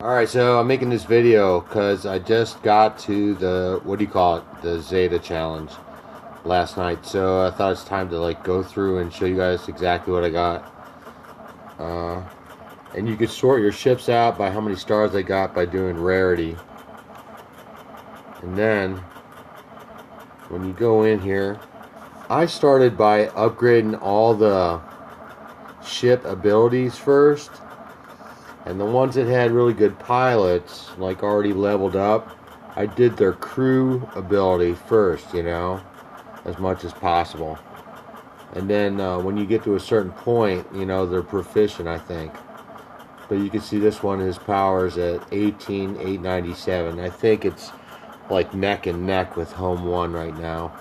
Alright, so I'm making this video because I just got to the, what do you call it, the Zeta Challenge last night. So I thought it's time to like go through and show you guys exactly what I got. And you could sort your ships out by how many stars they got by doing rarity. And then, when you go in here, I started by upgrading all the ship abilities first. And the ones that had really good pilots, like already leveled up, I did their crew ability first, you know, as much as possible. And then when you get to a certain point, you know, they're proficient, I think. But you can see this one, his power's at 18,897. I think it's like neck and neck with Home 1 right now.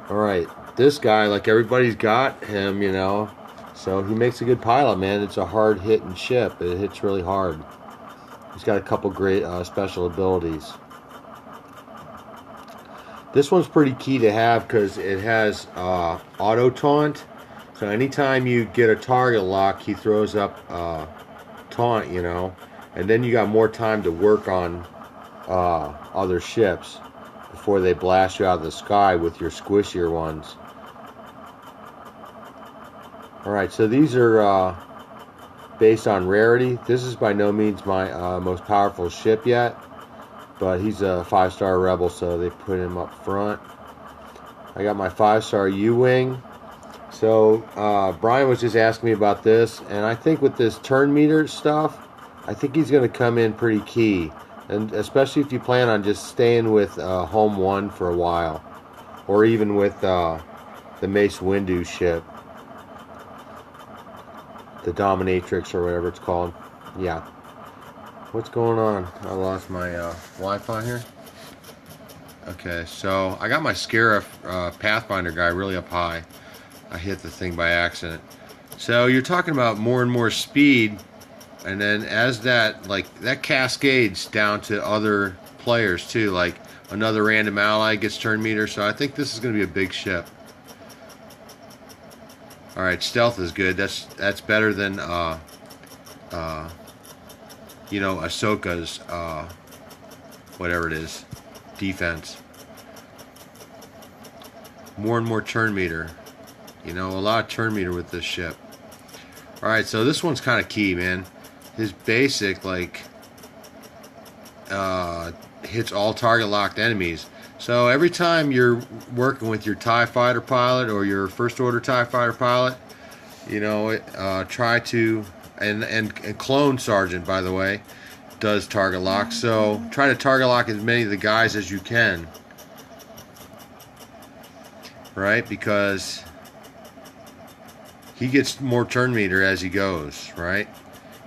Alright, this guy, like everybody's got him, you know. So he makes a good pilot, man. It's a hard hitting ship. It hits really hard. He's got a couple great special abilities. This one's pretty key to have because it has auto taunt. So anytime you get a target lock, he throws up taunt, you know. And then you got more time to work on other ships before they blast you out of the sky with your squishier ones. Alright, so these are based on rarity. This is by no means my most powerful ship yet, but he's a 5-star rebel, so they put him up front. I got my 5-star U-Wing. So Brian was just asking me about this, and I think with this turn meter stuff, I think he's going to come in pretty key, and especially if you plan on just staying with Home 1 for a while, or even with the Mace Windu ship. The Dominatrix or whatever it's called. Yeah. What's going on? I lost my Wi-Fi here. Okay, so I got my Scarif Pathfinder guy really up high. I hit the thing by accident. So you're talking about more and more speed, and then as that, like, that cascades down to other players too. Like another random ally gets turn meter. So I think this is going to be a big ship. Alright, stealth is good. That's better than you know, Ahsoka's whatever it is, defense. More and more turn meter. You know, a lot of turn meter with this ship. Alright, so this one's kind of key, man. His basic, like, hits all target locked enemies. So every time you're working with your TIE fighter pilot or your first order TIE fighter pilot, you know, try to, and Clone Sergeant, by the way, does target lock. So try to target lock as many of the guys as you can, right? Because he gets more turn meter as he goes, right?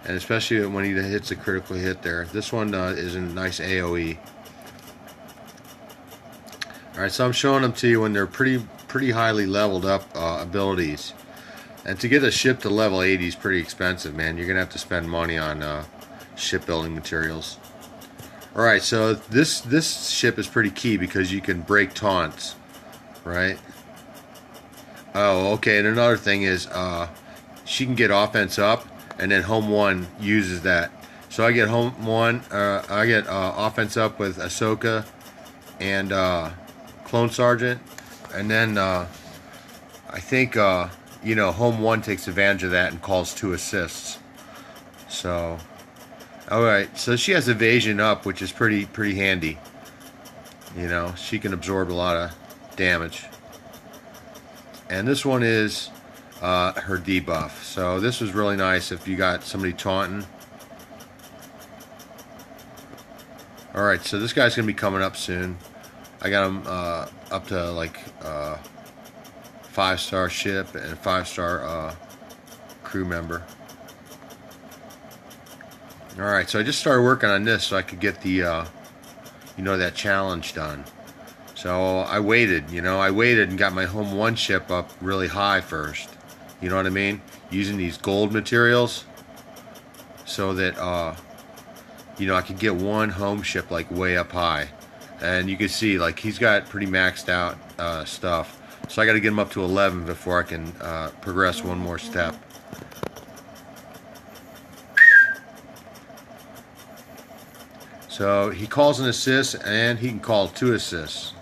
And especially when he hits a critical hit there. This one is a nice AoE. Alright, so I'm showing them to you when they're pretty highly leveled up abilities. And to get a ship to level 80 is pretty expensive, man. You're going to have to spend money on shipbuilding materials. Alright, so this ship is pretty key because you can break taunts, right? Oh, okay, and another thing is she can get offense up, and then Home 1 uses that. So I get Home 1, I get offense up with Ahsoka and Clone Sergeant, and then I think you know, Home 1 takes advantage of that and calls 2 assists. So alright, so she has evasion up, which is pretty handy. You know, she can absorb a lot of damage. And this one is her debuff. So this was really nice if you got somebody taunting. Alright, so this guy's going to be coming up soon. I got him up to like 5-star ship and 5-star crew member. Alright, so I just started working on this so I could get the you know, that challenge done. So I waited, you know, and got my Home 1 ship up really high first. You know what I mean? Using these gold materials so that you know, I could get one home ship like way up high. And you can see, like, he's got pretty maxed out stuff. So I got to get him up to 11 before I can progress one more step. So he calls an assist, and he can call 2 assists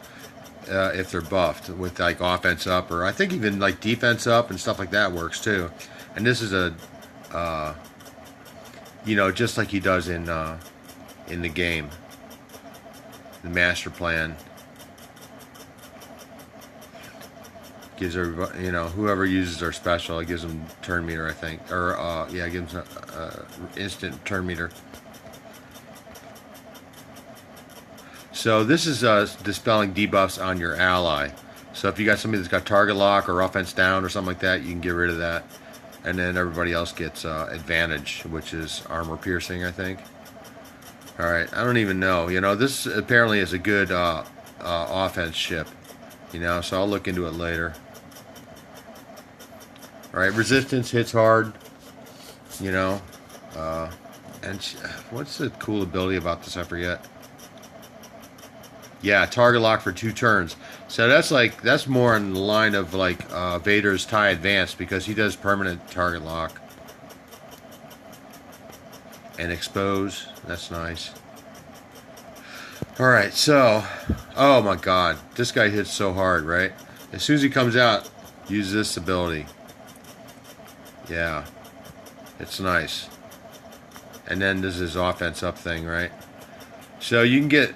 if they're buffed with like offense up, or I think even like defense up and stuff like that works too. And this is a, you know, just like he does in the game, the master plan. Gives everybody, you know, whoever uses their special, it gives them turn meter, I think, or yeah, it gives them instant turn meter. So this is dispelling debuffs on your ally. So if you got somebody that's got target lock or offense down or something like that, you can get rid of that, and then everybody else gets advantage, which is armor piercing, I think. All right, I don't even know. You know, this apparently is a good offense ship. You know, so I'll look into it later. All right, resistance hits hard. You know, and what's the cool ability about this? I forget. Yeah, target lock for 2 turns. So that's more in the line of like Vader's TIE Advanced, because he does permanent target lock. And expose. That's nice. Alright, so, oh my god, this guy hits so hard, right? As soon as he comes out, use this ability. Yeah, it's nice. And then this is his offense up thing, right? So you can get,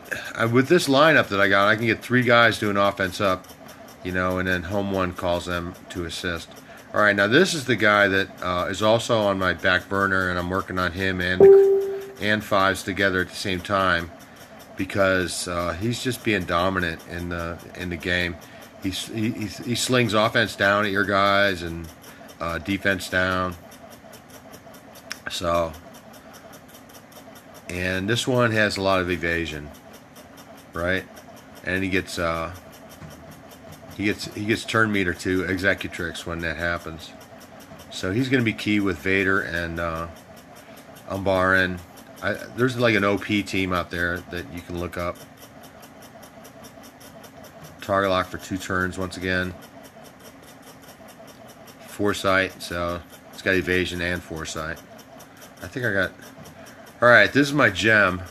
with this lineup that I got, I can get 3 guys doing offense up, you know, and then home one calls them to assist. Alright, now this is the guy that is also on my back burner, and I'm working on him and Fives together at the same time, because he's just being dominant in the game. He slings offense down at your guys and defense down. So, and this one has a lot of evasion, right? And he gets turn meter to Executrix when that happens. So he's going to be key with Vader and Umbaran. There's like an OP team out there that you can look up. Target lock for 2 turns once again. Foresight, so it's got evasion and foresight. I think I got... Alright, this is my gem.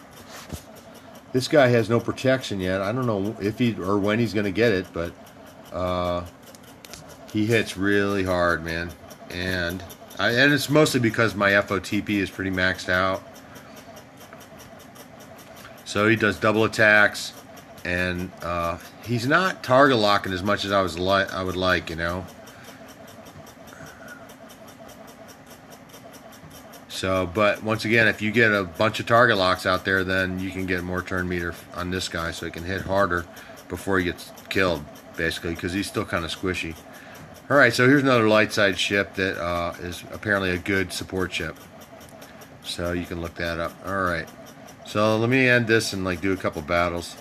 This guy has no protection yet. I don't know if he or when he's going to get it, but he hits really hard, man. And it's mostly because my FOTP is pretty maxed out. So he does double attacks, and he's not target locking as much as I would like, you know. So, but once again, if you get a bunch of target locks out there, then you can get more turn meter on this guy, so he can hit harder before he gets killed, basically, because he's still kind of squishy. All right, so here's another light side ship that is apparently a good support ship. So you can look that up. All right. So let me end this and like do a couple battles.